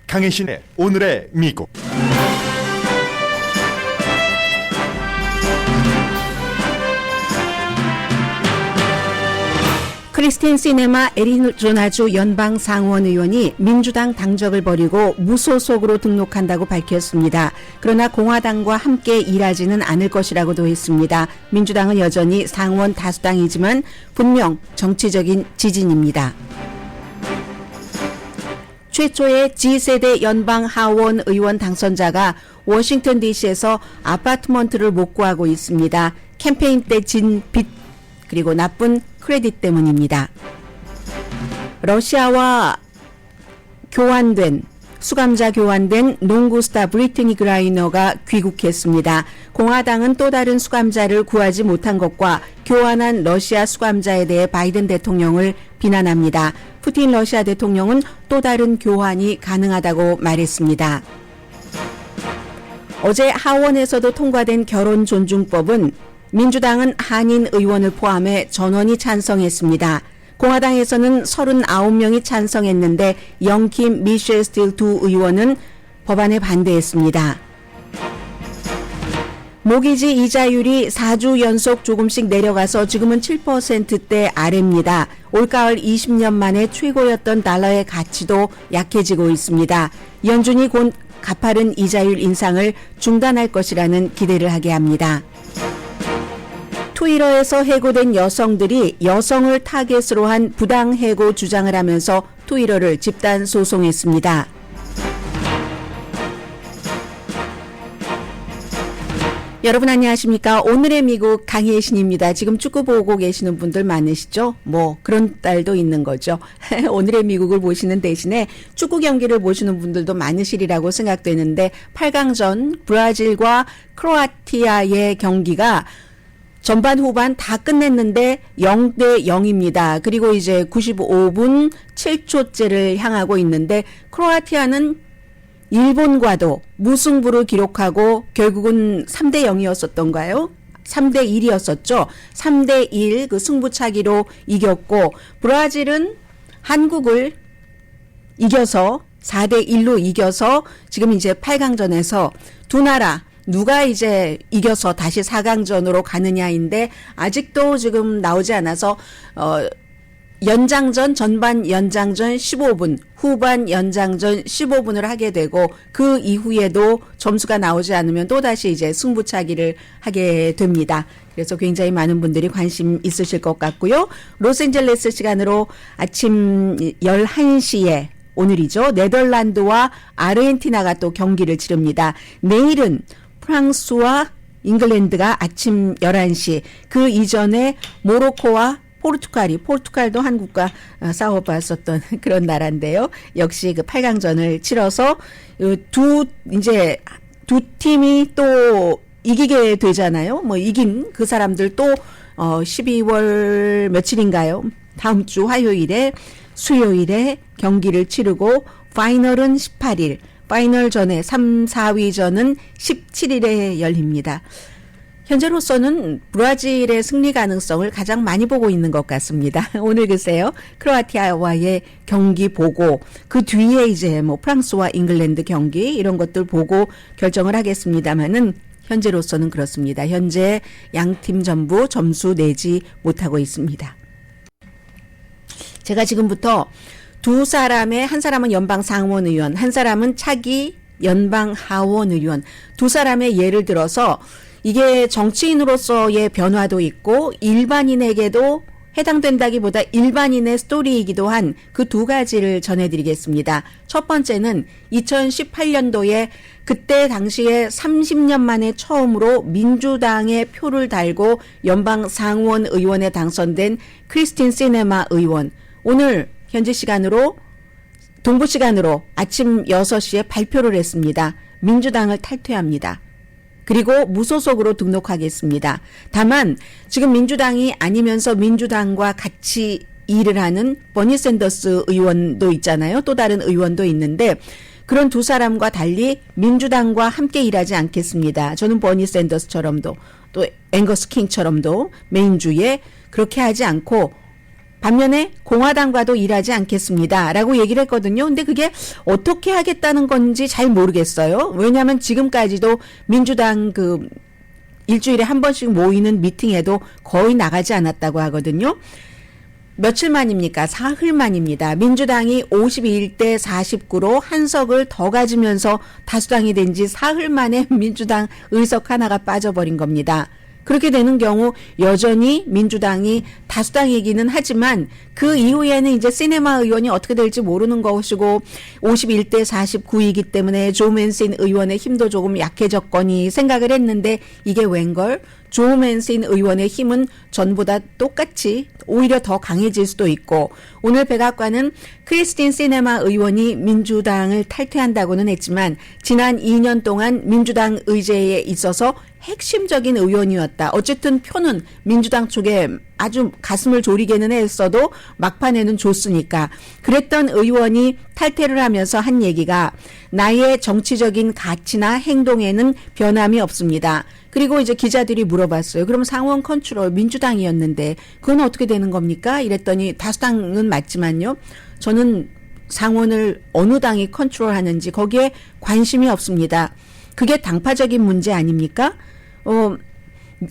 강혜신의 오늘의 미국. 크리스틴 시네마 애리조나주 연방 상원 의원이 민주당 당적을 버리고 무소속으로 등록한다고 밝혔습니다. 그러나 공화당과 함께 일하지는 않을 것이라고도 했습니다. 민주당은 여전히 상원 다수당이지만 분명 정치적인 지진입니다. 최초의 G세대 연방 하원 의원 당선자가 워싱턴 DC에서 아파트먼트를 못 구하고 있습니다. 캠페인 때 진 빚 그리고 나쁜 크레딧 때문입니다. 러시아와 수감자 교환된 농구 스타 브리트니 그라이너가 귀국했습니다. 공화당은 또 다른 수감자를 구하지 못한 것과 교환한 러시아 수감자에 대해 바이든 대통령을 비난합니다. 푸틴 러시아 대통령은 또 다른 교환이 가능하다고 말했습니다. 어제 하원에서도 통과된 결혼존중법은 민주당은 한인 의원을 포함해 전원이 찬성했습니다. 공화당에서는 39명이 찬성했는데 영킴 미셸 스틸 두 의원은 법안에 반대했습니다. 모기지 이자율이 4주 연속 조금씩 내려가서 지금은 7%대 아래입니다. 올가을 20년 만에 최고였던 달러의 가치도 약해지고 있습니다. 연준이 곧 가파른 이자율 인상을 중단할 것이라는 기대를 하게 합니다. 트위터에서 해고된 여성들이 여성을 타겟으로 한 부당 해고 주장을 하면서 트위터를 집단 소송했습니다. 여러분 안녕하십니까? 오늘의 미국 강혜신입니다. 지금 축구 보고 계시는 분들 많으시죠? 그런 딸도 있는 거죠. 오늘의 미국을 보시는 대신에 축구 경기를 보시는 분들도 많으시리라고 생각되는데 8강전 브라질과 크로아티아의 경기가 전반 후반 다 끝냈는데 0대 0입니다. 그리고 이제 95분 7초째를 향하고 있는데 크로아티아는 일본과도 무승부를 기록하고 결국은 3대 0이었었던가요? 3대 1이었었죠. 3대 1 그 승부차기로 이겼고 브라질은 한국을 이겨서 4대 1로 이겨서 지금 이제 8강전에서 두 나라 누가 이제 이겨서 다시 4강전으로 가느냐인데 아직도 지금 나오지 않아서 전반 연장전 15분, 후반 연장전 15분을 하게 되고 그 이후에도 점수가 나오지 않으면 또다시 이제 승부차기를 하게 됩니다. 그래서 굉장히 많은 분들이 관심 있으실 것 같고요. 로스앤젤레스 시간으로 아침 11시에 오늘이죠. 네덜란드와 아르헨티나가 또 경기를 치릅니다. 내일은 프랑스와 잉글랜드가 아침 11시, 그 이전에 모로코와 포르투갈도 한국과 싸워봤었던 그런 나라인데요. 역시 그 8강전을 치러서 두 팀이 또 이기게 되잖아요. 이긴 그 사람들 또 12월 며칠인가요? 다음 주 화요일에 수요일에 경기를 치르고 파이널은 18일. 파이널 전에 3, 4위전은 17일에 열립니다. 현재로서는 브라질의 승리 가능성을 가장 많이 보고 있는 것 같습니다. 오늘 글쎄요, 크로아티아와의 경기 보고 그 뒤에 이제 프랑스와 잉글랜드 경기 이런 것들 보고 결정을 하겠습니다만은 현재로서는 그렇습니다. 현재 양팀 전부 점수 내지 못하고 있습니다. 제가 지금부터 한 사람은 연방 상원 의원, 한 사람은 차기 연방 하원 의원, 두 사람의 예를 들어서 이게 정치인으로서의 변화도 있고 일반인에게도 해당된다기보다 일반인의 스토리이기도 한 그 두 가지를 전해드리겠습니다. 첫 번째는 2018년도에 그때 당시에 30년 만에 처음으로 민주당의 표를 달고 연방 상원 의원에 당선된 크리스틴 시네마 의원. 오늘 현지 시간으로 동부 시간으로 아침 6시에 발표를 했습니다. 민주당을 탈퇴합니다. 그리고 무소속으로 등록하겠습니다. 다만 지금 민주당이 아니면서 민주당과 같이 일을 하는 버니 샌더스 의원도 있잖아요. 또 다른 의원도 있는데 그런 두 사람과 달리 민주당과 함께 일하지 않겠습니다. 저는 버니 샌더스처럼도 또 앵거스 킹처럼도 메인주에 그렇게 하지 않고 반면에 공화당과도 일하지 않겠습니다. 라고 얘기를 했거든요. 근데 그게 어떻게 하겠다는 건지 잘 모르겠어요. 왜냐하면 지금까지도 민주당 일주일에 한 번씩 모이는 미팅에도 거의 나가지 않았다고 하거든요. 며칠 만입니까? 사흘 만입니다. 민주당이 51대 49로 한 석을 더 가지면서 다수당이 된 지 사흘 만에 민주당 의석 하나가 빠져버린 겁니다. 그렇게 되는 경우 여전히 민주당이 다수당이기는 하지만 그 이후에는 이제 시네마 의원이 어떻게 될지 모르는 것이고 51대 49이기 때문에 조 맨신 의원의 힘도 조금 약해졌거니 생각을 했는데 이게 웬걸? 조 맨신 의원의 힘은 전보다 똑같이 오히려 더 강해질 수도 있고 오늘 백악관은 크리스틴 시네마 의원이 민주당을 탈퇴한다고는 했지만 지난 2년 동안 민주당 의제에 있어서 핵심적인 의원이었다. 어쨌든 표는 민주당 쪽에 아주 가슴을 졸이게는 했어도 막판에는 줬으니까. 그랬던 의원이 탈퇴를 하면서 한 얘기가 나의 정치적인 가치나 행동에는 변함이 없습니다. 그리고 이제 기자들이 물어봤어요. 그럼 상원 컨트롤 민주당이었는데 그건 어떻게 되는 겁니까? 이랬더니 다수당은 맞지만요. 저는 상원을 어느 당이 컨트롤하는지 거기에 관심이 없습니다. 그게 당파적인 문제 아닙니까?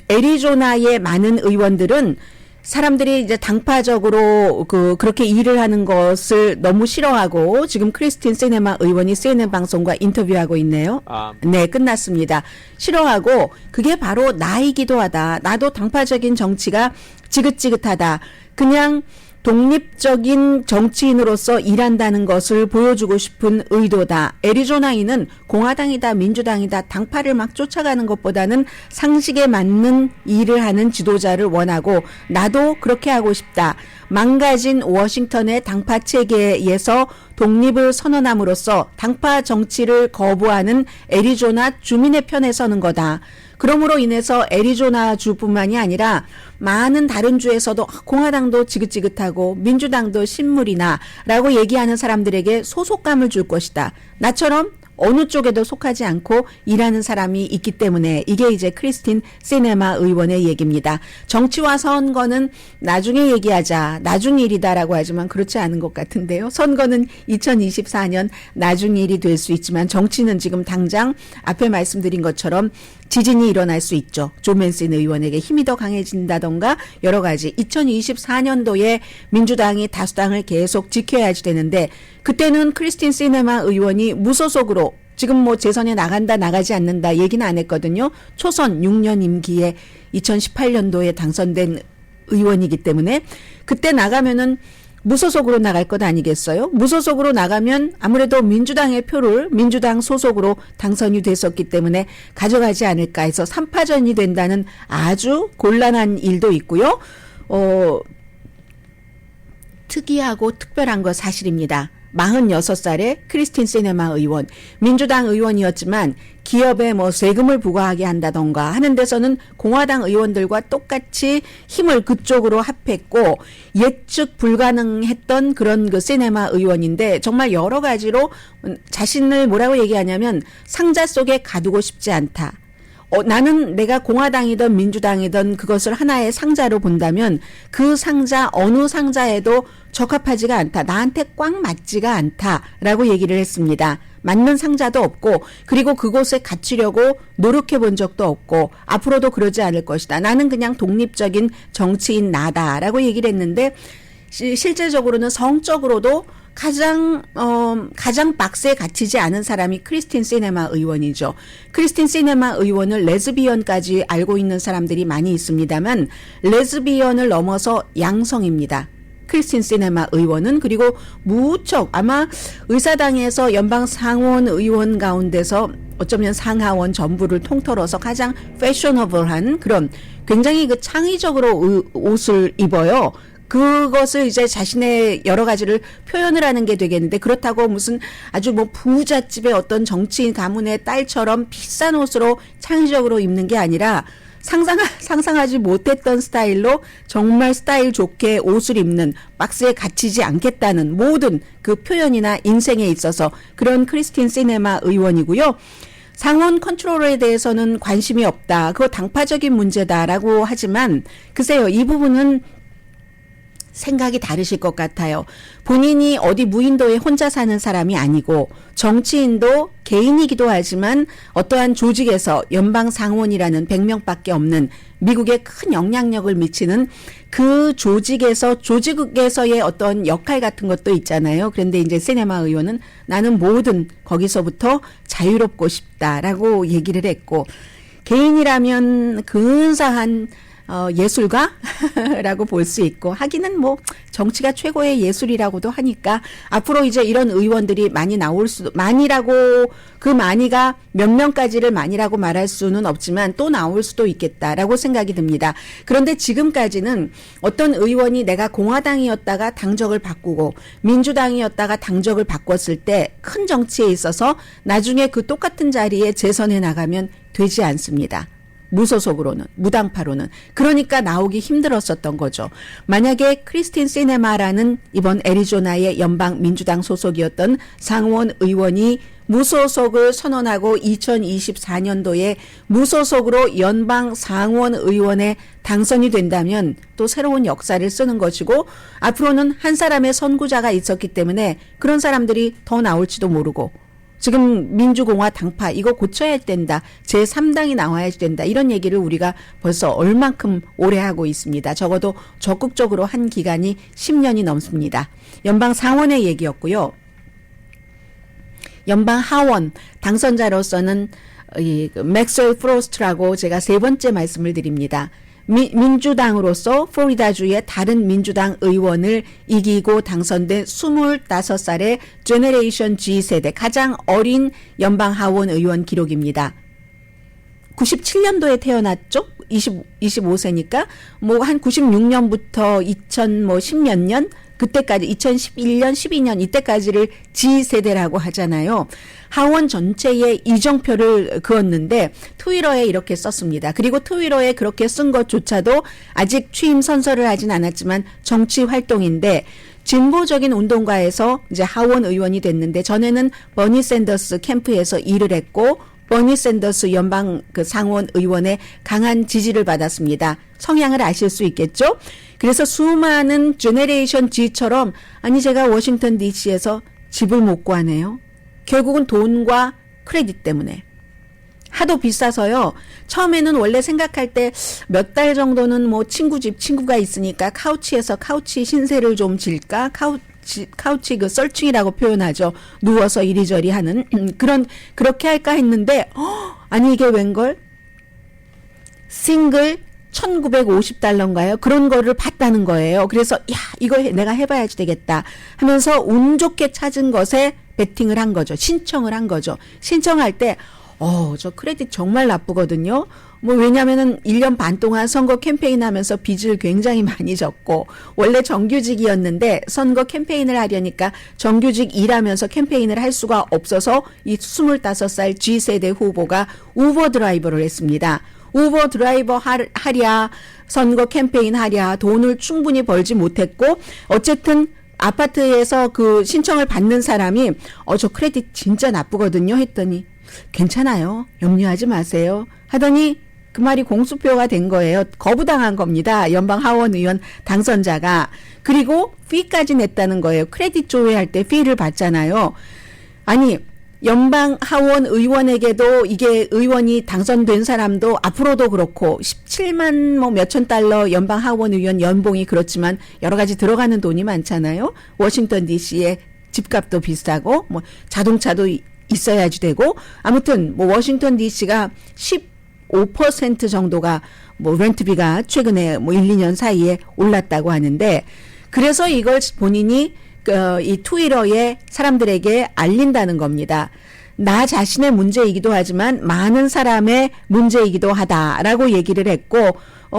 애리조나의 많은 의원들은 사람들이 이제 당파적으로 그렇게 일을 하는 것을 너무 싫어하고 지금 크리스틴 시네마 의원이 CNN 방송과 인터뷰하고 있네요. 네, 끝났습니다. 싫어하고 그게 바로 나이기도 하다. 나도 당파적인 정치가 지긋지긋하다. 그냥 독립적인 정치인으로서 일한다는 것을 보여주고 싶은 의도다. 애리조나인은 공화당이다 민주당이다 당파를 막 쫓아가는 것보다는 상식에 맞는 일을 하는 지도자를 원하고 나도 그렇게 하고 싶다. 망가진 워싱턴의 당파 체계에서 독립을 선언함으로써 당파 정치를 거부하는 애리조나 주민의 편에 서는 거다. 그러므로 인해서 애리조나 주뿐만이 아니라 많은 다른 주에서도 공화당도 지긋지긋하고 민주당도 신물이나 라고 얘기하는 사람들에게 소속감을 줄 것이다. 나처럼 어느 쪽에도 속하지 않고 일하는 사람이 있기 때문에 이게 이제 크리스틴 시네마 의원의 얘기입니다. 정치와 선거는 나중에 얘기하자. 나중 일이다라고 하지만 그렇지 않은 것 같은데요. 선거는 2024년 나중 일이 될 수 있지만 정치는 지금 당장 앞에 말씀드린 것처럼 지진이 일어날 수 있죠. 조 맨신 의원에게 힘이 더 강해진다던가 여러 가지 2024년도에 민주당이 다수당을 계속 지켜야지 되는데 그때는 크리스틴 시네마 의원이 무소속으로 지금 뭐 재선에 나간다 나가지 않는다 얘기는 안 했거든요. 초선 6년 임기에 2018년도에 당선된 의원이기 때문에 그때 나가면은 무소속으로 나갈 것 아니겠어요? 무소속으로 나가면 아무래도 민주당의 표를 민주당 소속으로 당선이 됐었기 때문에 가져가지 않을까 해서 3파전이 된다는 아주 곤란한 일도 있고요. 특이하고 특별한 거 사실입니다. 46살의 크리스틴 시네마 의원, 민주당 의원이었지만 기업에 뭐 세금을 부과하게 한다던가 하는 데서는 공화당 의원들과 똑같이 힘을 그쪽으로 합했고 예측 불가능했던 그런 그 시네마 의원인데 정말 여러 가지로 자신을 뭐라고 얘기하냐면 상자 속에 가두고 싶지 않다. 나는 내가 공화당이든 민주당이든 그것을 하나의 상자로 본다면 그 상자 어느 상자에도 적합하지가 않다. 나한테 꽉 맞지가 않다라고 얘기를 했습니다. 맞는 상자도 없고 그리고 그곳에 갇히려고 노력해 본 적도 없고 앞으로도 그러지 않을 것이다. 나는 그냥 독립적인 정치인 나다라고 얘기를 했는데 실제적으로는 성적으로도 가장 박스에 갇히지 않은 사람이 크리스틴 시네마 의원이죠. 크리스틴 시네마 의원을 레즈비언까지 알고 있는 사람들이 많이 있습니다만 레즈비언을 넘어서 양성입니다. 크리스틴 시네마 의원은 그리고 무척 아마 의사당에서 연방 상원 의원 가운데서 어쩌면 상하원 전부를 통틀어서 가장 패셔너블한 그런 굉장히 그 창의적으로 옷을 입어요. 그것을 이제 자신의 여러 가지를 표현을 하는 게 되겠는데 그렇다고 무슨 아주 뭐 부잣집의 어떤 정치인 가문의 딸처럼 비싼 옷으로 창의적으로 입는 게 아니라 상상하지 못했던 스타일로 정말 스타일 좋게 옷을 입는 박스에 갇히지 않겠다는 모든 그 표현이나 인생에 있어서 그런 크리스틴 시네마 의원이고요. 상원 컨트롤에 대해서는 관심이 없다. 그거 당파적인 문제다라고 하지만 글쎄요. 이 부분은 생각이 다르실 것 같아요. 본인이 어디 무인도에 혼자 사는 사람이 아니고 정치인도 개인이기도 하지만 어떠한 조직에서 연방 상원이라는 100명밖에 없는 미국에 큰 영향력을 미치는 그 조직에서의 어떤 역할 같은 것도 있잖아요. 그런데 이제 시네마 의원은 나는 뭐든 거기서부터 자유롭고 싶다라고 얘기를 했고, 개인이라면 근사한 예술가라고 볼 수 있고, 하기는 뭐 정치가 최고의 예술이라고도 하니까 앞으로 이제 이런 의원들이 많이 나올 수도, 많이라고, 그 많이가 몇 명까지를 많이라고 말할 수는 없지만 또 나올 수도 있겠다라고 생각이 듭니다. 그런데 지금까지는 어떤 의원이 내가 공화당이었다가 당적을 바꾸고 민주당이었다가 당적을 바꿨을 때 큰 정치에 있어서 나중에 그 똑같은 자리에 재선해 나가면 되지 않습니다. 무소속으로는, 무당파로는. 그러니까 나오기 힘들었었던 거죠. 만약에 크리스틴 시네마라는 이번 애리조나의 연방 민주당 소속이었던 상원 의원이 무소속을 선언하고 2024년도에 무소속으로 연방 상원 의원에 당선이 된다면 또 새로운 역사를 쓰는 것이고, 앞으로는 한 사람의 선구자가 있었기 때문에 그런 사람들이 더 나올지도 모르고, 지금 민주공화 당파 이거 고쳐야 된다. 제3당이 나와야 된다. 이런 얘기를 우리가 벌써 얼만큼 오래 하고 있습니다. 적어도 적극적으로 한 기간이 10년이 넘습니다. 연방 상원의 얘기였고요. 연방 하원 당선자로서는 이 맥스웰 프로스트라고 제가 세 번째 말씀을 드립니다. 민주당으로서 플로리다주의 다른 민주당 의원을 이기고 당선된 25살의 제너레이션 G 세대 가장 어린 연방 하원 의원 기록입니다. 97년도에 태어났죠? 25세니까 뭐 한 96년부터 2010몇 년 그때까지 2011년, 12년 이때까지를 G세대라고 하잖아요. 하원 전체에 이정표를 그었는데 트위터에 이렇게 썼습니다. 그리고 트위터에 그렇게 쓴 것조차도 아직 취임 선서를 하진 않았지만 정치 활동인데, 진보적인 운동가에서 이제 하원 의원이 됐는데, 전에는 버니 샌더스 캠프에서 일을 했고 버니 샌더스 연방 그 상원 의원의 강한 지지를 받았습니다. 성향을 아실 수 있겠죠? 그래서 수많은 제너레이션 G처럼, 아니 제가 워싱턴 DC에서 집을 못 구하네요. 결국은 돈과 크레딧 때문에. 하도 비싸서요. 처음에는 원래 생각할 때 몇 달 정도는 뭐 친구가 있으니까 카우치에서 카우치 신세를 좀 질까? 카우치 그 썰충이라고 표현하죠. 누워서 이리저리 하는 그렇게 할까 했는데 아니 이게 웬걸? 싱글 $1950인가요? 그런 거를 봤다는 거예요. 그래서 야 이거 내가 해봐야지 되겠다 하면서 운 좋게 찾은 것에 베팅을 한 거죠. 신청을 한 거죠. 신청할 때 저 크레딧 정말 나쁘거든요. 뭐 왜냐면은 1년 반 동안 선거 캠페인 하면서 빚을 굉장히 많이 졌고, 원래 정규직이었는데 선거 캠페인을 하려니까 정규직 일하면서 캠페인을 할 수가 없어서 이 25살 G세대 후보가 우버 드라이버를 했습니다. 우버 드라이버 하랴, 선거 캠페인 하랴, 돈을 충분히 벌지 못했고, 어쨌든 아파트에서 그 신청을 받는 사람이 저 크레딧 진짜 나쁘거든요 했더니 괜찮아요. 염려하지 마세요. 하더니 그 말이 공수표가 된 거예요. 거부당한 겁니다. 연방 하원 의원 당선자가. 그리고 피까지 냈다는 거예요. 크레딧 조회할 때 피를 받잖아요. 아니 연방 하원 의원에게도 이게 의원이 당선된 사람도 앞으로도 그렇고 17만 뭐 몇천 달러 연방 하원 의원 연봉이 그렇지만 여러 가지 들어가는 돈이 많잖아요. 워싱턴 DC에 집값도 비싸고 뭐 자동차도 있어야지 되고, 아무튼 뭐 워싱턴 DC가 15% 정도가 뭐 렌트비가 최근에 뭐 1, 2년 사이에 올랐다고 하는데, 그래서 이걸 본인이 이 트위터에 사람들에게 알린다는 겁니다. 나 자신의 문제이기도 하지만 많은 사람의 문제이기도 하다라고 얘기를 했고,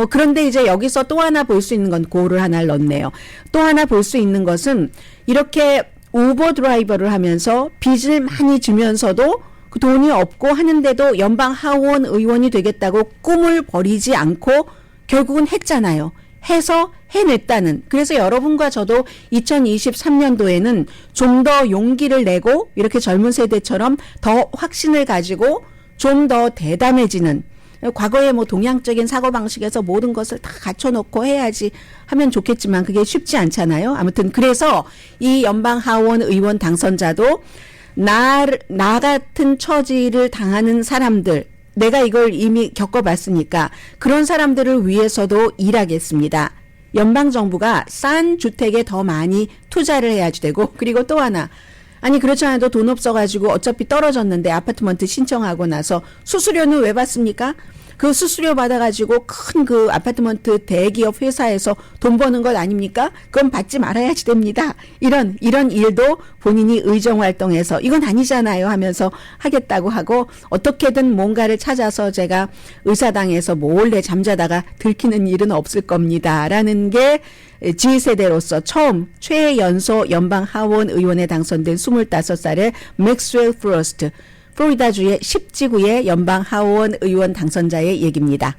그런데 이제 여기서 또 하나 볼 수 있는 건 고를 하나를 넣네요. 또 하나 볼 수 있는 것은 이렇게 우버 드라이버를 하면서 빚을 많이 주면서도 그 돈이 없고 하는데도 연방 하원 의원이 되겠다고 꿈을 버리지 않고 결국은 했잖아요. 해서 해냈다는. 그래서 여러분과 저도 2023년도에는 좀 더 용기를 내고 이렇게 젊은 세대처럼 더 확신을 가지고 좀 더 대담해지는, 과거에 뭐 동양적인 사고방식에서 모든 것을 다 갖춰놓고 해야지 하면 좋겠지만 그게 쉽지 않잖아요. 아무튼 그래서 이 연방 하원 의원 당선자도 나 같은 처지를 당하는 사람들, 내가 이걸 이미 겪어봤으니까 그런 사람들을 위해서도 일하겠습니다. 연방정부가 싼 주택에 더 많이 투자를 해야지 되고, 그리고 또 하나, 아니 그렇지 않아도 돈 없어가지고 어차피 떨어졌는데 아파트먼트 신청하고 나서 수수료는 왜 받습니까? 그 수수료 받아가지고 큰 그 아파트먼트 대기업 회사에서 돈 버는 것 아닙니까? 그건 받지 말아야지 됩니다. 이런 일도 본인이 의정활동에서 이건 아니잖아요 하면서 하겠다고 하고, 어떻게든 뭔가를 찾아서 제가 의사당에서 몰래 잠자다가 들키는 일은 없을 겁니다 라는 게 G세대로서 처음 최연소 연방 하원 의원에 당선된 25살의 맥스웰 프로스트, 플로리다주의 10지구의 연방 하원 의원 당선자의 얘기입니다.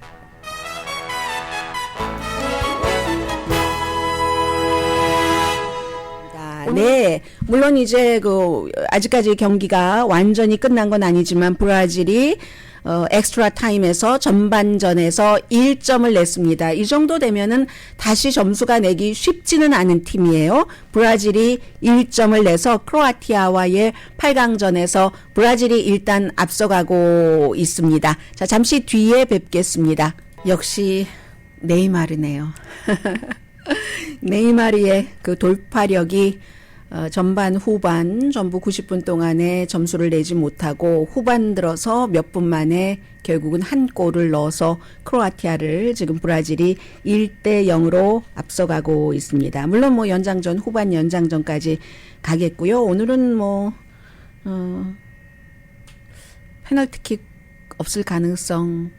네, 물론 이제 아직까지 경기가 완전히 끝난 건 아니지만 브라질이 엑스트라 타임에서 전반전에서 1점을 냈습니다. 이 정도 되면은 다시 점수가 내기 쉽지는 않은 팀이에요. 브라질이 1점을 내서 크로아티아와의 8강전에서 브라질이 일단 앞서가고 있습니다. 자, 잠시 뒤에 뵙겠습니다. 역시 네이마르네요. 네이마르의 그 돌파력이 전반 후반 전부 90분 동안에 점수를 내지 못하고 후반 들어서 몇 분 만에 결국은 한 골을 넣어서 크로아티아를 지금 브라질이 1대0으로 앞서가고 있습니다. 물론 뭐 연장전, 후반 연장전까지 가겠고요. 오늘은 뭐 페널티킥 없을 가능성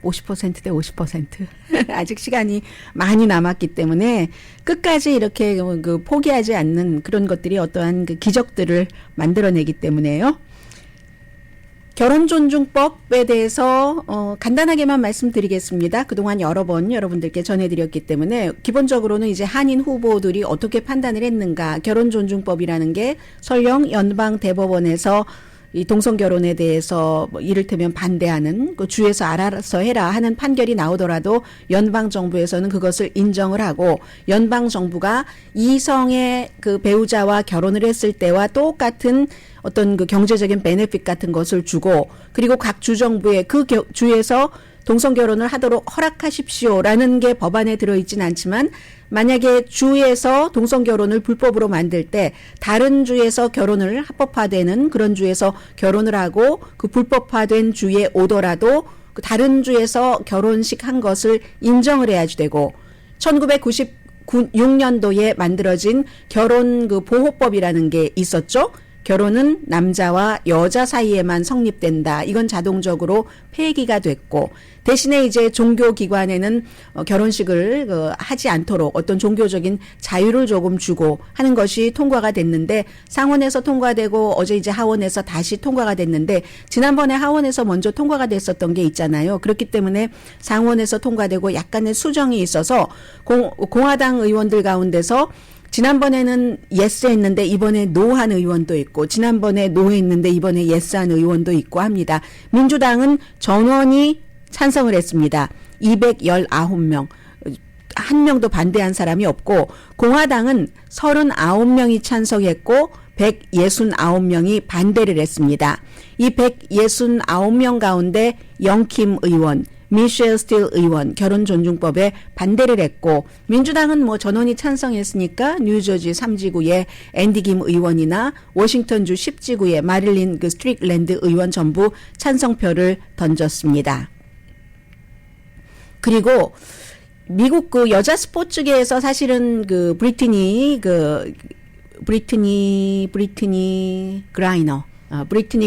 50%대 50%. 아직 시간이 많이 남았기 때문에 끝까지 이렇게 포기하지 않는 그런 것들이 어떠한 그 기적들을 만들어내기 때문에요. 결혼존중법에 대해서 간단하게만 말씀드리겠습니다. 그동안 여러 번 여러분들께 전해드렸기 때문에 기본적으로는 이제 한인 후보들이 어떻게 판단을 했는가. 결혼존중법이라는 게 설령 연방대법원에서 이 동성결혼에 대해서 뭐 이를테면 반대하는 그 주에서 알아서 해라 하는 판결이 나오더라도 연방정부에서는 그것을 인정을 하고, 연방정부가 이성의 그 배우자와 결혼을 했을 때와 똑같은 어떤 그 경제적인 베네핏 같은 것을 주고, 그리고 각 주정부에 그 주에서 동성결혼을 하도록 허락하십시오라는 게 법안에 들어있진 않지만, 만약에 주에서 동성결혼을 불법으로 만들 때 다른 주에서 결혼을 합법화되는 그런 주에서 결혼을 하고 그 불법화된 주에 오더라도 그 다른 주에서 결혼식 한 것을 인정을 해야지 되고, 1996년도에 만들어진 결혼 그 보호법이라는 게 있었죠. 결혼은 남자와 여자 사이에만 성립된다. 이건 자동적으로 폐기가 됐고, 대신에 이제 종교기관에는 결혼식을 하지 않도록 어떤 종교적인 자유를 조금 주고 하는 것이 통과가 됐는데, 상원에서 통과되고 어제 이제 하원에서 다시 통과가 됐는데, 지난번에 하원에서 먼저 통과가 됐었던 게 있잖아요. 그렇기 때문에 상원에서 통과되고 약간의 수정이 있어서 공화당 의원들 가운데서 지난번에는 예스 했는데 이번에 노한 의원도 있고, 지난번에 노 했는데 이번에 예스한 의원도 있고 합니다. 민주당은 전원이 찬성을 했습니다. 219명. 한 명도 반대한 사람이 없고, 공화당은 39명이 찬성했고 169명이 반대를 했습니다. 이 169명 가운데 영킴 의원, 미셸 스틸 의원 결혼존중법에 반대를 했고, 민주당은 뭐 전원이 찬성했으니까 뉴저지 3지구의 앤디 김 의원이나 워싱턴주 10지구의 마릴린 그 스트릭랜드 의원 전부 찬성표를 던졌습니다. 그리고 미국 그 여자 스포츠계에서 사실은 그 브리트니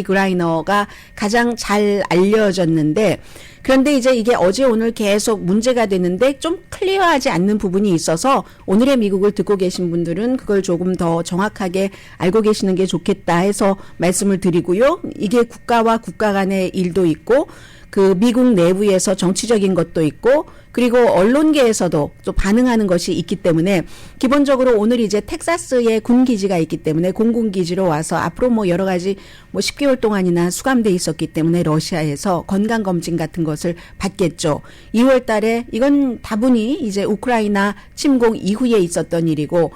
그라이너가 가장 잘 알려졌는데, 그런데 이제 이게 어제 오늘 계속 문제가 되는데 좀 클리어하지 않는 부분이 있어서 오늘의 미국을 듣고 계신 분들은 그걸 조금 더 정확하게 알고 계시는 게 좋겠다 해서 말씀을 드리고요. 이게 국가와 국가 간의 일도 있고, 그 미국 내부에서 정치적인 것도 있고 그리고 언론계에서도 또 반응하는 것이 있기 때문에 기본적으로 오늘 이제 텍사스에 군 기지가 있기 때문에 공군 기지로 와서 앞으로 뭐 여러 가지 뭐 10개월 동안이나 수감돼 있었기 때문에 러시아에서 건강 검진 같은 것을 받겠죠. 2월 달에 이건 다분히 이제 우크라이나 침공 이후에 있었던 일이고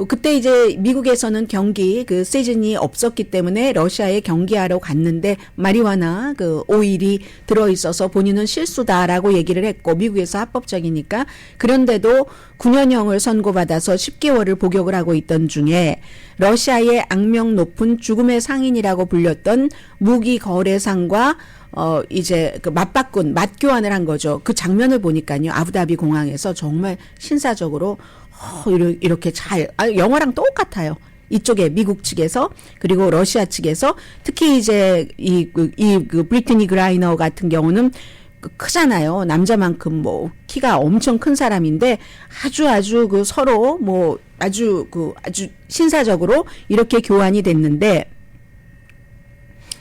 그때 이제 미국에서는 경기 그 시즌이 없었기 때문에 러시아에 경기하러 갔는데 마리화나 그 오일이 들어 있어서 본인은 실수다라고 얘기를 했고 미국에서 합법적이니까 그런데도 9년형을 선고받아서 10개월을 복역을 하고 있던 중에 러시아의 악명 높은 죽음의 상인이라고 불렸던 무기 거래상과 이제 그 맞교환을 한 거죠. 그 장면을 보니까요. 아부다비 공항에서 정말 신사적으로 이렇게 영화랑 똑같아요. 이쪽에 미국 측에서 그리고 러시아 측에서 특히 이제 그 브리트니 그라이너 같은 경우는 크잖아요. 남자만큼 뭐 키가 엄청 큰 사람인데 아주 그 서로 뭐 아주 신사적으로 이렇게 교환이 됐는데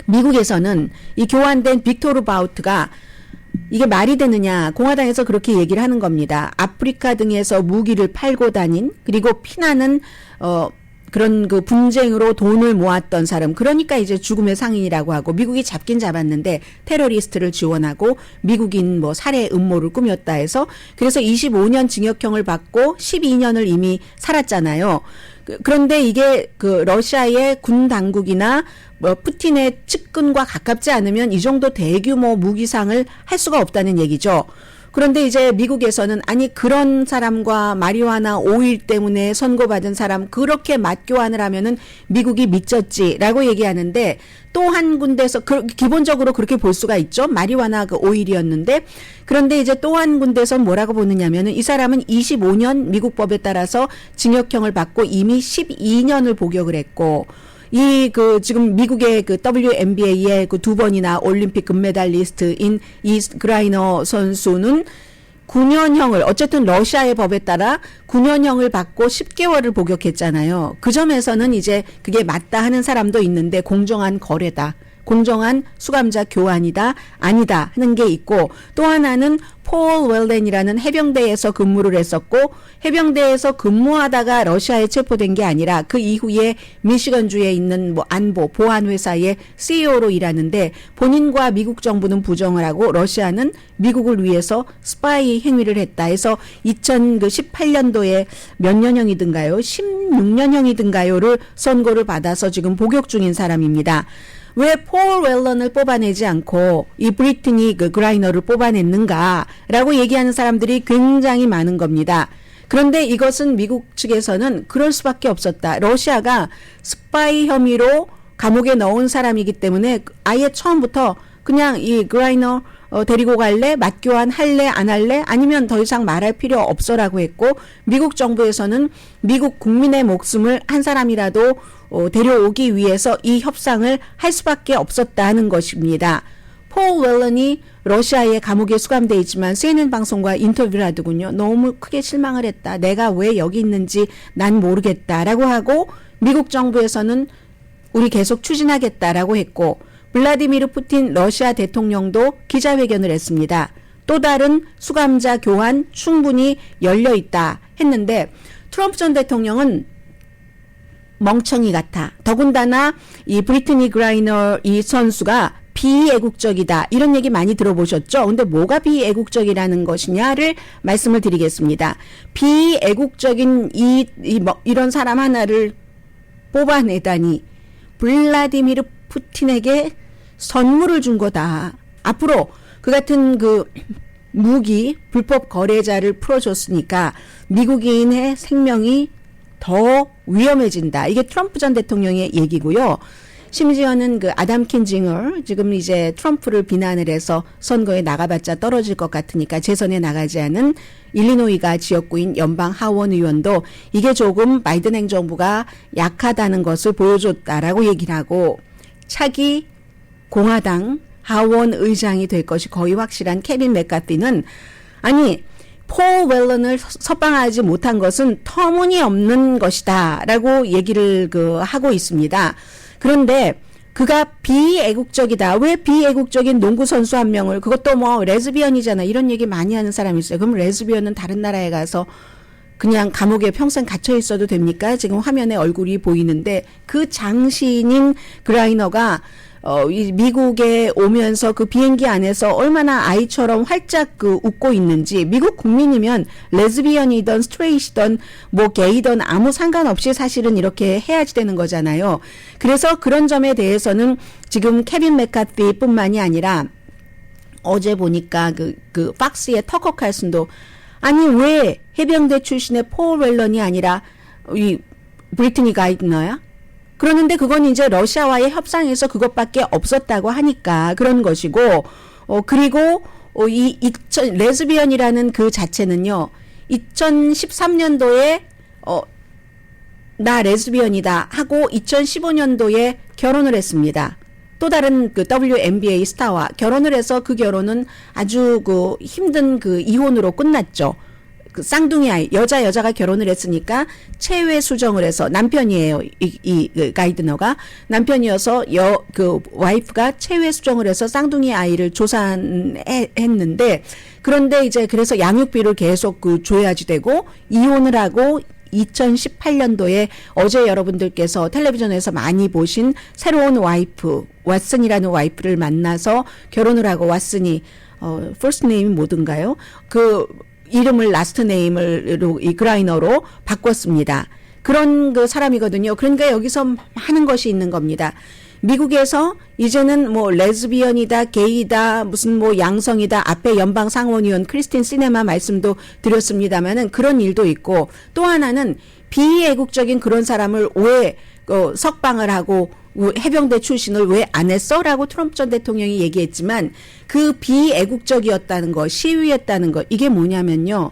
미국에서는 이 교환된 빅토르 바우트가 이게 말이 되느냐 공화당에서 그렇게 얘기를 하는 겁니다. 아프리카 등에서 무기를 팔고 다닌 그리고 피나는 그런 그 분쟁으로 돈을 모았던 사람 그러니까 이제 죽음의 상인이라고 하고 미국이 잡긴 잡았는데 테러리스트를 지원하고 미국인 뭐 살해 음모를 꾸몄다 해서 그래서 25년 징역형을 받고 12년을 이미 살았잖아요. 그런데 이게 그 러시아의 군 당국이나 뭐 푸틴의 측근과 가깝지 않으면 이 정도 대규모 무기상을 할 수가 없다는 얘기죠. 그런데 이제 미국에서는 아니 그런 사람과 마리화나 오일 때문에 선고받은 사람 그렇게 맞교환을 하면은 미국이 미쳤지라고 얘기하는데 또 한 군데서 기본적으로 그렇게 볼 수가 있죠. 마리화나 그 오일이었는데 그런데 이제 또 한 군데서 뭐라고 보느냐면은 이 사람은 25년 미국 법에 따라서 징역형을 받고 이미 12년을 복역을 했고 지금 미국의 그 WNBA의 그 2번이나 올림픽 금메달리스트인 이 그라이너 선수는 9년형을 어쨌든 러시아의 법에 따라 9년형을 받고 10개월을 복역했잖아요. 그 점에서는 이제 그게 맞다 하는 사람도 있는데 공정한 거래다. 공정한 수감자 교환이다 아니다 하는 게 있고 또 하나는 폴 웰덴이라는 해병대에서 근무를 했었고 해병대에서 근무하다가 러시아에 체포된 게 아니라 그 이후에 미시건주에 있는 뭐 안보 보안 회사의 CEO로 일하는데 본인과 미국 정부는 부정을 하고 러시아는 미국을 위해서 스파이 행위를 했다 해서 2018년도에 몇 년형이든가요 16년형이든가요를 선고를 받아서 지금 복역 중인 사람입니다. 왜 폴 웰런을 뽑아내지 않고 이 브리트니 그 그라이너를 뽑아냈는가라고 얘기하는 사람들이 굉장히 많은 겁니다. 그런데 이것은 미국 측에서는 그럴 수밖에 없었다. 러시아가 스파이 혐의로 감옥에 넣은 사람이기 때문에 아예 처음부터 그냥 이 그라이너 데리고 갈래? 맞교환 할래? 안 할래? 아니면 더 이상 말할 필요 없어라고 했고 미국 정부에서는 미국 국민의 목숨을 한 사람이라도 데려오기 위해서 이 협상을 할 수밖에 없었다 하는 것입니다. 폴 웰런이 러시아의 감옥에 수감돼 있지만 CNN 방송과 인터뷰를 하더군요. 너무 크게 실망을 했다. 내가 왜 여기 있는지 난 모르겠다라고 하고 미국 정부에서는 우리 계속 추진하겠다라고 했고 블라디미르 푸틴 러시아 대통령도 기자회견을 했습니다. 또 다른 수감자 교환 충분히 열려 있다 했는데 트럼프 전 대통령은 멍청이 같아. 더군다나 이 브리트니 그라이너 이 선수가 비애국적이다. 이런 얘기 많이 들어보셨죠? 근데 뭐가 비애국적이라는 것이냐를 말씀을 드리겠습니다. 비애국적인 이런 사람 하나를 뽑아내다니 블라디미르 푸틴에게 선물을 준 거다. 앞으로 그 같은 그 무기 불법 거래자를 풀어줬으니까 미국인의 생명이 더 위험해진다. 이게 트럼프 전 대통령의 얘기고요. 심지어는 그 아담 킨징어 지금 이제 트럼프를 비난을 해서 선거에 나가봤자 떨어질 것 같으니까 재선에 나가지 않은 일리노이가 지역구인 연방 하원 의원도 이게 조금 바이든 행정부가 약하다는 것을 보여줬다라고 얘기를 하고 차기 공화당 하원 의장이 될 것이 거의 확실한 케빈 맥카티는 아니 폴 웰런을 석방하지 못한 것은 터무니없는 것이다 라고 얘기를 하고 있습니다. 그런데 그가 비애국적이다. 왜 비애국적인 농구 선수 한 명을, 그것도 뭐 레즈비언이잖아, 이런 얘기 많이 하는 사람이 있어요. 그럼 레즈비언은 다른 나라에 가서 그냥 감옥에 평생 갇혀 있어도 됩니까? 지금 화면에 얼굴이 보이는데 그 장신인 그라이너가 이 미국에 오면서 그 비행기 안에서 얼마나 아이처럼 활짝 그 웃고 있는지, 미국 국민이면 레즈비언이든 스트레이트든 뭐 게이든 아무 상관없이 사실은 이렇게 해야지 되는 거잖아요. 그래서 그런 점에 대해서는 지금 케빈 맥카티뿐만이 아니라 어제 보니까 그 팍스의 터커 칼슨도, 아니 왜 해병대 출신의 폴 웰런이 아니라 이 브리트니 가이드너야? 그러는데 그건 이제 러시아와의 협상에서 그것밖에 없었다고 하니까 그런 것이고, 그리고 레즈비언이라는 그 자체는요, 2013년도에 나 레즈비언이다 하고 2015년도에 결혼을 했습니다. 또 다른 그 WNBA 스타와 결혼을 해서 그 결혼은 아주 그 힘든 그 이혼으로 끝났죠. 그 쌍둥이 아이, 여자가 결혼을 했으니까 체외 수정을 해서, 남편이에요. 이 가이드너가 남편이어서 그 와이프가 체외 수정을 해서 쌍둥이 아이를 조산했는데, 그런데 이제 그래서 양육비를 계속 그 줘야지 되고, 이혼을 하고 2018년도에 어제 여러분들께서 텔레비전에서 많이 보신 새로운 와이프, 왓슨이라는 와이프를 만나서 결혼을 하고, 왓슨이 first name이 뭐든가요? 그 이름을 라스트 네임으로 이 그라이너로 바꿨습니다. 그런 그 사람이거든요. 그러니까 여기서 많은 것이 있는 겁니다. 미국에서 이제는 뭐 레즈비언이다, 게이다, 무슨 뭐 양성이다, 앞에 연방 상원의원 크리스틴 시네마 말씀도 드렸습니다만은 그런 일도 있고, 또 하나는 비애국적인 그런 사람을 왜 석방을 하고 해병대 출신을 왜 안 했어? 라고 트럼프 전 대통령이 얘기했지만, 그 비애국적이었다는 거, 시위했다는 거, 이게 뭐냐면요,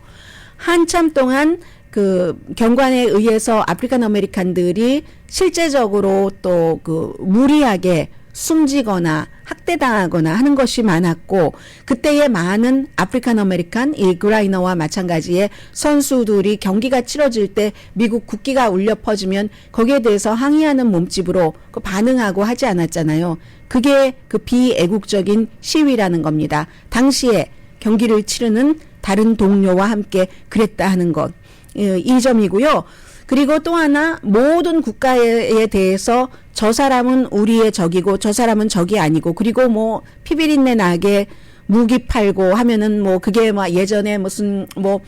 한참 동안 그 경관에 의해서 아프리칸 아메리칸들이 실제적으로 또 그 무리하게 숨지거나 학대당하거나 하는 것이 많았고, 그때의 많은 아프리칸 아메리칸, 이 그라이너와 마찬가지의 선수들이 경기가 치러질 때 미국 국기가 울려 퍼지면 거기에 대해서 항의하는 몸집으로 그 반응하고 하지 않았잖아요. 그게 그 비애국적인 시위라는 겁니다. 당시에 경기를 치르는 다른 동료와 함께 그랬다 하는 것, 이 점이고요. 그리고 또 하나, 모든 국가에 대해서 저 사람은 우리의 적이고 저 사람은 적이 아니고, 그리고 뭐 피비린내 나게 무기 팔고 하면은 뭐 그게 막 예전에 무슨 뭐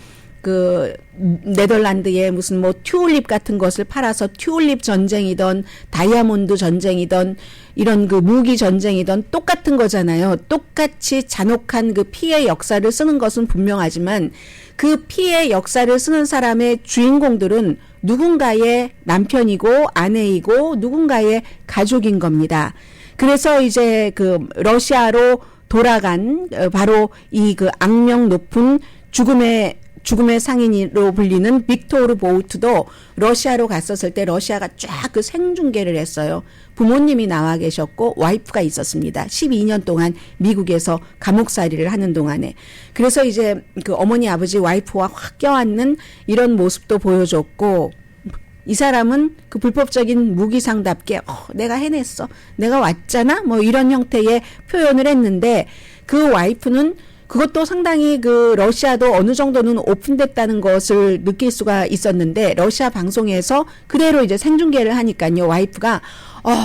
그 네덜란드에 무슨 뭐 튤립 같은 것을 팔아서 튤립 전쟁이던 다이아몬드 전쟁이던 이런 그 무기 전쟁이던 똑같은 거잖아요. 똑같이 잔혹한 그 피해 역사를 쓰는 것은 분명하지만, 그 피해 역사를 쓰는 사람의 주인공들은 누군가의 남편이고 아내이고 누군가의 가족인 겁니다. 그래서 이제 그 러시아로 돌아간 바로 이 그 악명 높은 죽음의 상인으로 불리는 빅토르 보우트도 러시아로 갔었을 때 러시아가 쫙 그 생중계를 했어요. 부모님이 나와 계셨고 와이프가 있었습니다. 12년 동안 미국에서 감옥살이를 하는 동안에. 그래서 이제 그 어머니 아버지 와이프와 확 껴안는 이런 모습도 보여줬고, 이 사람은 그 불법적인 무기상답게 내가 해냈어, 내가 왔잖아, 뭐 이런 형태의 표현을 했는데, 그 와이프는 그것도 상당히 그 러시아도 어느 정도는 오픈됐다는 것을 느낄 수가 있었는데, 러시아 방송에서 그대로 이제 생중계를 하니까요, 와이프가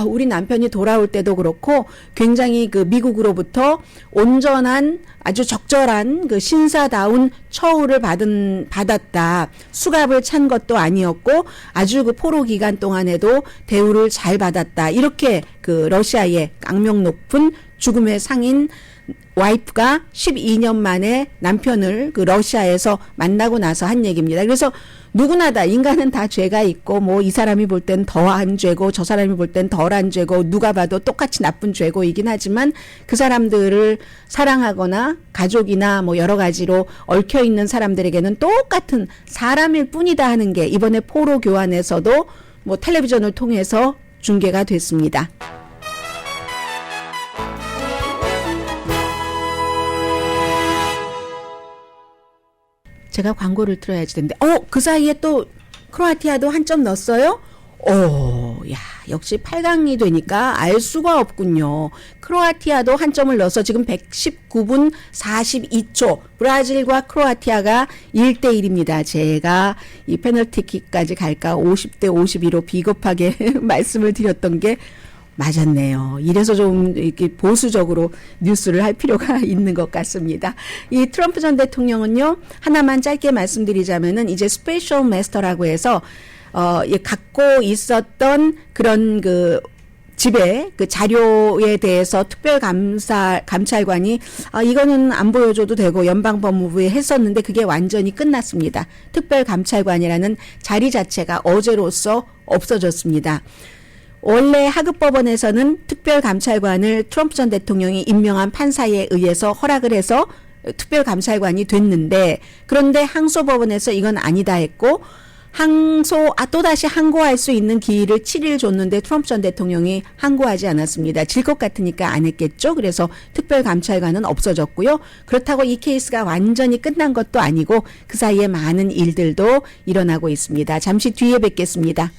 우리 남편이 돌아올 때도 그렇고 굉장히 그 미국으로부터 온전한 아주 적절한 그 신사다운 처우를 받았다. 수갑을 찬 것도 아니었고 아주 그 포로 기간 동안에도 대우를 잘 받았다. 이렇게 그 러시아의 악명 높은 죽음의 상인 와이프가 12년 만에 남편을 그 러시아에서 만나고 나서 한 얘기입니다. 그래서 누구나 다, 인간은 다 죄가 있고 뭐 이 사람이 볼 땐 더한 죄고 저 사람이 볼 땐 덜한 죄고 누가 봐도 똑같이 나쁜 죄고이긴 하지만, 그 사람들을 사랑하거나 가족이나 뭐 여러 가지로 얽혀 있는 사람들에게는 똑같은 사람일 뿐이다 하는 게 이번에 포로 교환에서도 뭐 텔레비전을 통해서 중계가 됐습니다. 제가 광고를 틀어야지 되는데, 그 사이에 또 크로아티아도 한 점 넣었어요? 야, 역시 8강이 되니까 알 수가 없군요. 크로아티아도 한 점을 넣어서 지금 119분 42초. 브라질과 크로아티아가 1대1입니다. 제가 이 페널티킥까지 갈까 50대 52로 비겁하게 말씀을 드렸던 게 맞았네요. 이래서 좀 이렇게 보수적으로 뉴스를 할 필요가 있는 것 같습니다. 이 트럼프 전 대통령은요, 하나만 짧게 말씀드리자면은 이제 스페셜 마스터라고 해서 갖고 있었던 그런 그 집에 그 자료에 대해서 특별감찰관이 이거는 안 보여줘도 되고 연방법무부에 했었는데 그게 완전히 끝났습니다. 특별감찰관이라는 자리 자체가 어제로서 없어졌습니다. 원래 하급법원에서는 특별감찰관을 트럼프 전 대통령이 임명한 판사에 의해서 허락을 해서 특별감찰관이 됐는데, 그런데 항소법원에서 이건 아니다 했고 또다시 항고할 수 있는 기일을 7일 줬는데 트럼프 전 대통령이 항고하지 않았습니다. 질 것 같으니까 안 했겠죠. 그래서 특별감찰관은 없어졌고요. 그렇다고 이 케이스가 완전히 끝난 것도 아니고 그 사이에 많은 일들도 일어나고 있습니다. 잠시 뒤에 뵙겠습니다.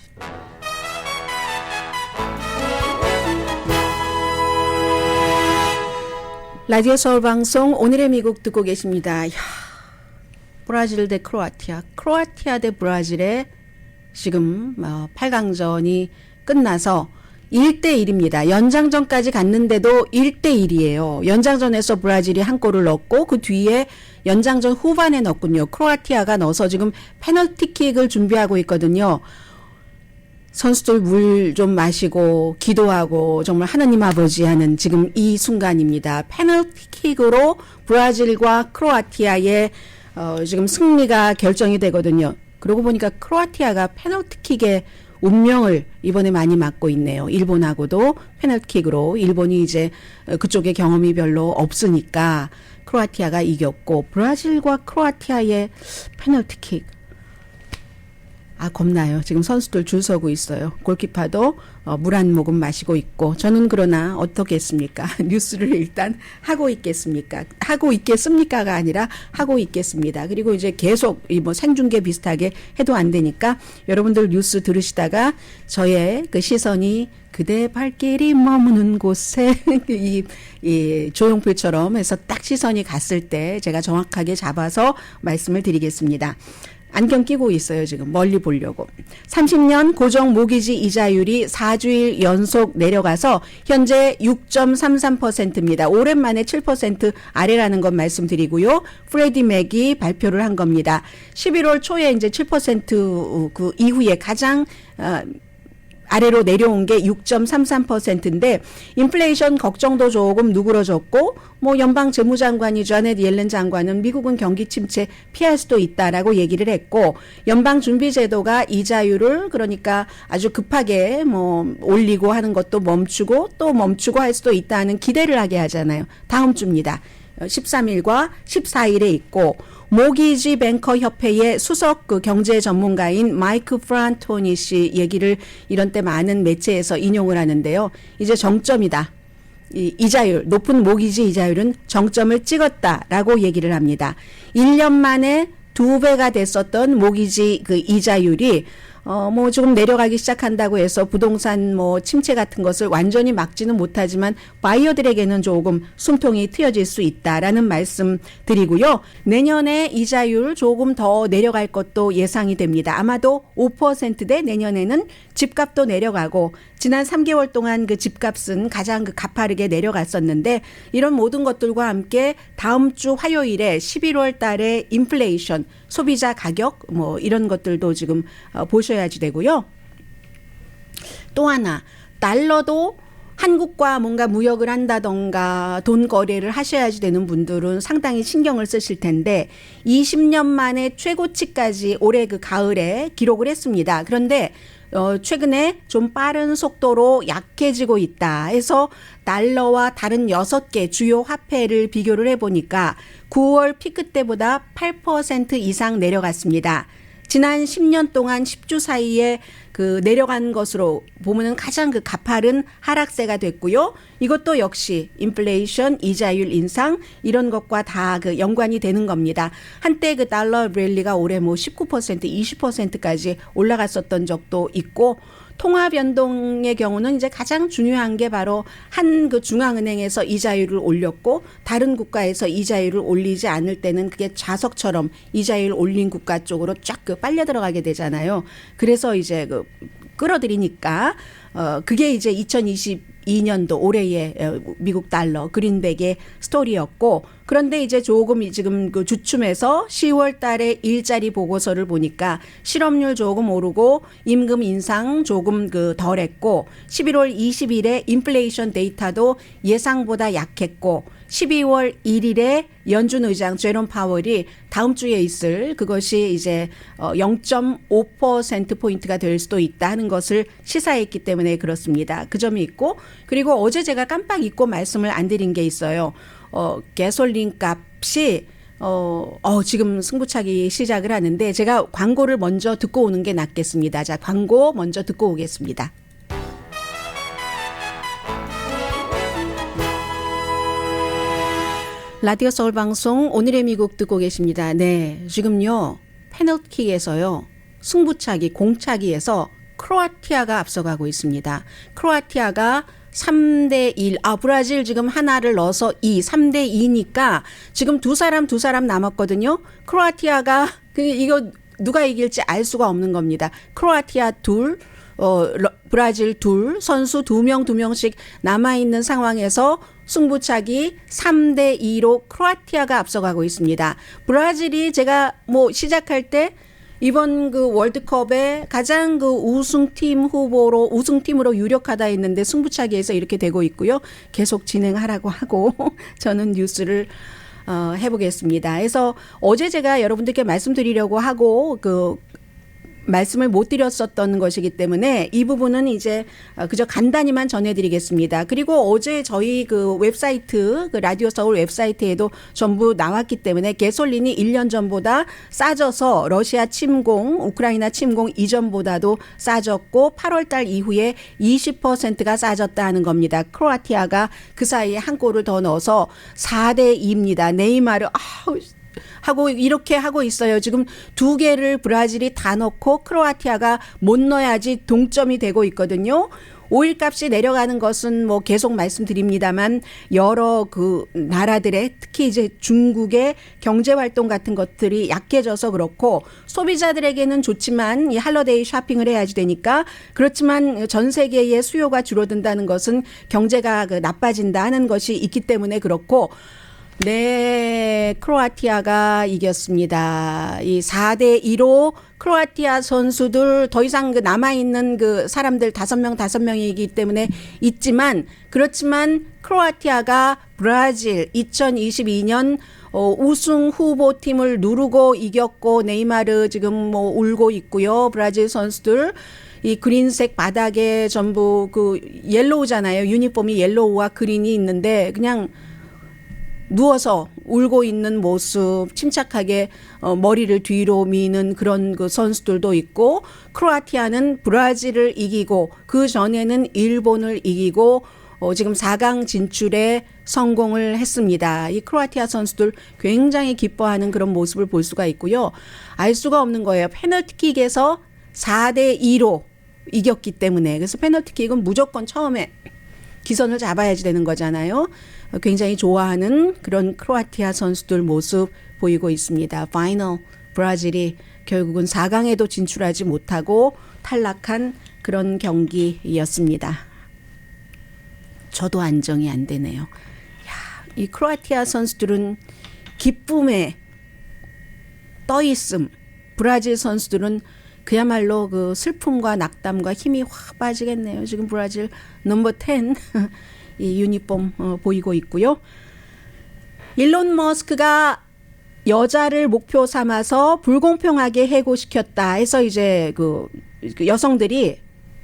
라디오 서울 방송 오늘의 미국 듣고 계십니다. 이야, 브라질 대 크로아티아, 크로아티아 대 브라질의 지금 8강전이 끝나서 1대1입니다. 연장전까지 갔는데도 1대1이에요. 연장전에서 브라질이 한 골을 넣었고 그 뒤에 연장전 후반에 넣었군요. 크로아티아가 넣어서 지금 페널티킥을 준비하고 있거든요. 선수들 물 좀 마시고 기도하고 정말 하나님 아버지 하는 지금 이 순간입니다. 페널티킥으로 브라질과 크로아티아의 지금 승리가 결정이 되거든요. 그러고 보니까 크로아티아가 페널티킥의 운명을 이번에 많이 맞고 있네요. 일본하고도 페널티킥으로 일본이 이제 그쪽에 경험이 별로 없으니까 크로아티아가 이겼고 브라질과 크로아티아의 페널티킥 겁나요. 지금 선수들 줄 서고 있어요. 골키퍼도 물 한 모금 마시고 있고 저는 그러나 어떻겠습니까? 뉴스를 일단 하고 있겠습니까가 아니라 하고 있겠습니다. 그리고 이제 계속 생중계 비슷하게 해도 안 되니까 여러분들 뉴스 들으시다가 저의 그 시선이 그대 발길이 머무는 곳에 이 조용필처럼 해서 딱 시선이 갔을 때 제가 정확하게 잡아서 말씀을 드리겠습니다. 안경 끼고 있어요. 지금 멀리 보려고. 30년 고정 모기지 이자율이 4주일 연속 내려가서 현재 6.33%입니다. 오랜만에 7% 아래라는 건 말씀드리고요. 프레디 맥이 발표를 한 겁니다. 11월 초에 이제 7% 그 이후에 가장 아래로 내려온 게 6.33%인데 인플레이션 걱정도 조금 누그러졌고 연방 재무장관이 자넷 옐런 장관은 미국은 경기 침체 피할 수도 있다라고 얘기를 했고 연방 준비제도가 이자율을 그러니까 아주 급하게 올리고 하는 것도 멈추고 또 멈추고 할 수도 있다는 기대를 하게 하잖아요. 다음 주입니다. 13일과 14일에 있고 모기지 뱅커 협회의 수석 경제 전문가인 마이크 프란토니 씨 얘기를 이런 때 많은 매체에서 인용을 하는데요. 이제 정점이다. 이자율, 높은 모기지 이자율은 정점을 찍었다라고 얘기를 합니다. 1년 만에 2배가 됐었던 모기지 그 이자율이 조금 내려가기 시작한다고 해서 부동산 침체 같은 것을 완전히 막지는 못하지만 바이어들에게는 조금 숨통이 트여질 수 있다라는 말씀 드리고요. 내년에 이자율 조금 더 내려갈 것도 예상이 됩니다. 아마도 5%대 내년에는 집값도 내려가고 지난 3개월 동안 그 집값은 가장 가파르게 내려갔었는데 이런 모든 것들과 함께 다음 주 화요일에 11월 달에 인플레이션, 소비자 가격 이런 것들도 지금 보셔야지 되고요. 또 하나 달러도 한국과 뭔가 무역을 한다던가 돈 거래를 하셔야지 되는 분들은 상당히 신경을 쓰실 텐데 20년 만에 최고치까지 올해 그 가을에 기록을 했습니다. 그런데 최근에 좀 빠른 속도로 약해지고 있다 해서 달러와 다른 6개 주요 화폐를 비교를 해보니까 9월 피크 때보다 8% 이상 내려갔습니다. 지난 10년 동안 10주 사이에 그 내려간 것으로 보면은 가장 그 가파른 하락세가 됐고요. 이것도 역시 인플레이션, 이자율 인상 이런 것과 다 그 연관이 되는 겁니다. 한때 그 달러 랠리가 올해 19%, 20%까지 올라갔었던 적도 있고 통화 변동의 경우는 이제 가장 중요한 게 바로 한 그 중앙은행에서 이자율을 올렸고 다른 국가에서 이자율을 올리지 않을 때는 그게 자석처럼 이자율을 올린 국가 쪽으로 쫙 그 빨려 들어가게 되잖아요. 그래서 이제 그 끌어들이니까 그게 이제 2022년도 올해의 미국 달러 그린백의 스토리였고, 그런데 이제 조금 지금 그 주춤해서 10월 달에 일자리 보고서를 보니까 실업률 조금 오르고 임금 인상 조금 그 덜했고, 11월 20일에 인플레이션 데이터도 예상보다 약했고, 12월 1일에 연준 의장 제롬 파월이 다음 주에 있을 그것이 이제 0.5%포인트가 될 수도 있다 하는 것을 시사했기 때문에 그렇습니다. 그 점이 있고, 그리고 어제 제가 깜빡 잊고 말씀을 안 드린 게 있어요. 가솔린 값이 지금 승부차기 시작을 하는데 제가 광고를 먼저 듣고 오는 게 낫겠습니다. 자, 광고 먼저 듣고 오겠습니다. 라디오 서울 방송 오늘의 미국 듣고 계십니다. 네, 지금요 페널티킥에서요 승부차기 공차기에서 크로아티아가 앞서가고 있습니다. 크로아티아가 3대1. 브라질 지금 하나를 넣어서 3대 2니까 지금 두 사람 남았거든요. 크로아티아가 이거 누가 이길지 알 수가 없는 겁니다. 크로아티아 둘, 브라질 둘, 선수 2명씩 남아있는 상황에서 승부차기 3대 2로 크로아티아가 앞서가고 있습니다. 브라질이 제가 시작할 때 이번 그 월드컵에 가장 그 우승팀으로 유력하다 했는데 승부차기에서 이렇게 되고 있고요. 계속 진행하라고 하고 저는 뉴스를 해보겠습니다. 그래서 어제 제가 여러분들께 말씀드리려고 하고 말씀을 못 드렸었던 것이기 때문에 이 부분은 이제 그저 간단히만 전해드리겠습니다. 그리고 어제 저희 그 웹사이트, 그 라디오 서울 웹사이트에도 전부 나왔기 때문에 가솔린이 1년 전보다 싸져서 러시아 침공, 우크라이나 침공 이전보다도 싸졌고 8월 달 이후에 20%가 싸졌다 하는 겁니다. 크로아티아가 그 사이에 한 골을 더 넣어서 4대 2입니다. 네이마르 하고 이렇게 하고 있어요. 지금 두 개를 브라질이 다 넣고 크로아티아가 못 넣어야지 동점이 되고 있거든요. 오일 값이 내려가는 것은 계속 말씀드립니다만 여러 그 나라들의 특히 이제 중국의 경제 활동 같은 것들이 약해져서 그렇고 소비자들에게는 좋지만 이 할러데이 쇼핑을 해야지 되니까 그렇지만 전 세계의 수요가 줄어든다는 것은 경제가 나빠진다는 것이 있기 때문에 그렇고 네, 크로아티아가 이겼습니다. 이 4대 2로 크로아티아 선수들 더 이상 남아있는 사람들 5명이기 때문에 있지만 그렇지만 크로아티아가 브라질 2022년 우승 후보팀을 누르고 이겼고 네이마르 지금 울고 있고요. 브라질 선수들 이 그린색 바닥에 전부 옐로우잖아요. 유니폼이 옐로우와 그린이 있는데 그냥 누워서 울고 있는 모습, 침착하게 머리를 뒤로 미는 그런 선수들도 있고 크로아티아는 브라질을 이기고 그 전에는 일본을 이기고 지금 4강 진출에 성공을 했습니다. 이 크로아티아 선수들 굉장히 기뻐하는 그런 모습을 볼 수가 있고요. 알 수가 없는 거예요. 페널티킥에서 4대 2로 이겼기 때문에. 그래서 페널티킥은 무조건 처음에 기선을 잡아야지 되는 거잖아요. 굉장히 좋아하는 그런 크로아티아 선수들 모습 보이고 있습니다. 파이널 브라질이 결국은 4강에도 진출하지 못하고 탈락한 그런 경기였습니다. 저도 안정이 안 되네요. 이 크로아티아 선수들은 기쁨에 떠있음, 브라질 선수들은 그야말로 슬픔과 낙담과 힘이 확 빠지겠네요. 지금 브라질 넘버 10 이 유니폼 보이고 있고요. 일론 머스크가 여자를 목표 삼아서 불공평하게 해고시켰다 해서 이제 여성들이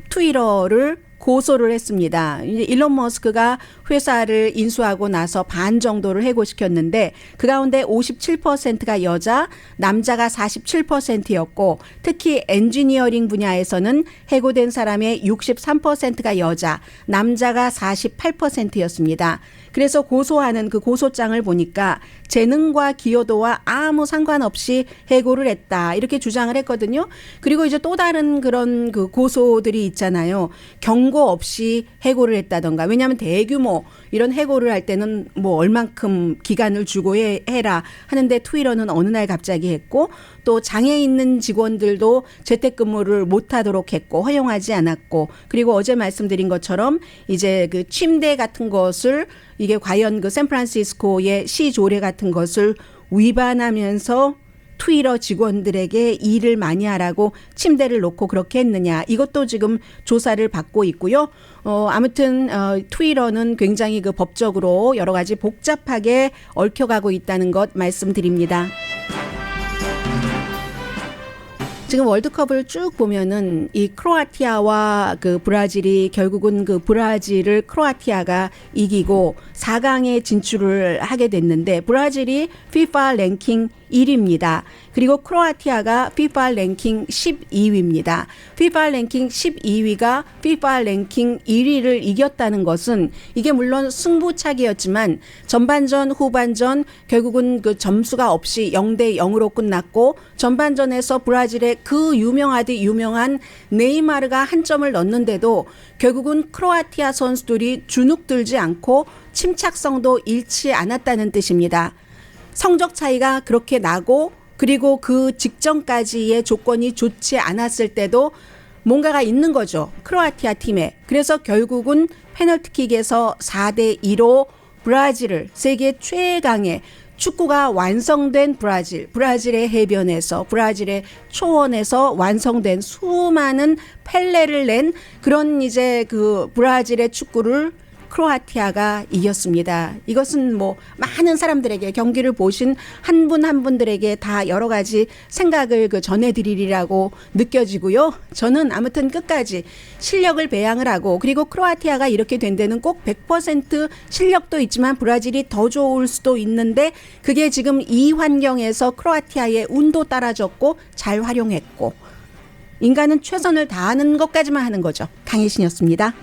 트위터를 고소를 했습니다. 이제 일론 머스크가 회사를 인수하고 나서 반 정도를 해고시켰는데 그 가운데 57%가 여자, 남자가 47%였고 특히 엔지니어링 분야에서는 해고된 사람의 63%가 여자, 남자가 48%였습니다. 그래서 고소하는 그 고소장을 보니까 재능과 기여도와 아무 상관없이 해고를 했다 이렇게 주장을 했거든요. 그리고 이제 또 다른 그런 그 고소들이 있잖아요. 경고 없이 해고를 했다던가. 왜냐하면 대규모 이런 해고를 할 때는 뭐 얼만큼 기간을 주고 해라 하는데 트위터는 어느 날 갑자기 했고 또 장애 있는 직원들도 재택근무를 못하도록 했고 허용하지 않았고 그리고 어제 말씀드린 것처럼 이제 그 침대 같은 것을 이게 과연 그 샌프란시스코의 시 조례 같은 것을 위반하면서 트위터 직원들에게 일을 많이 하라고 침대를 놓고 그렇게 했느냐. 이것도 지금 조사를 받고 있고요. 아무튼 트위터는 굉장히 그 법적으로 여러 가지 복잡하게 얽혀가고 있다는 것 말씀드립니다. 지금 월드컵을 쭉 보면은 이 크로아티아와 그 브라질이 결국은 그 브라질을 크로아티아가 이기고 4강에 진출을 하게 됐는데 브라질이 FIFA 랭킹 1위입니다. 그리고 크로아티아가 FIFA 랭킹 12위입니다. FIFA 랭킹 12위가 FIFA 랭킹 1위를 이겼다는 것은 이게 물론 승부차기였지만 전반전 후반전 결국은 그 점수가 없이 0대 0으로 끝났고 전반전에서 브라질의 그 유명한 네이마르가 한 점을 넣는데도 결국은 크로아티아 선수들이 주눅들지 않고 침착성도 잃지 않았다는 뜻입니다. 성적 차이가 그렇게 나고 그리고 그 직전까지의 조건이 좋지 않았을 때도 뭔가가 있는 거죠. 크로아티아 팀에. 그래서 결국은 페널티킥에서 4대 2로 브라질을 세계 최강의 축구가 완성된 브라질의 해변에서 브라질의 초원에서 완성된 수많은 펠레를 낸 그런 이제 그 브라질의 축구를 크로아티아가 이겼습니다. 이것은 뭐 많은 사람들에게 경기를 보신 한 분 한 분들에게 다 여러 가지 생각을 그 전해드리리라고 느껴지고요. 저는 아무튼 끝까지 실력을 배양을 하고 그리고 크로아티아가 이렇게 된 데는 꼭 100% 실력도 있지만 브라질이 더 좋을 수도 있는데 그게 지금 이 환경에서 크로아티아의 운도 따라줬고 잘 활용했고 인간은 최선을 다하는 것까지만 하는 거죠. 강혜신이었습니다.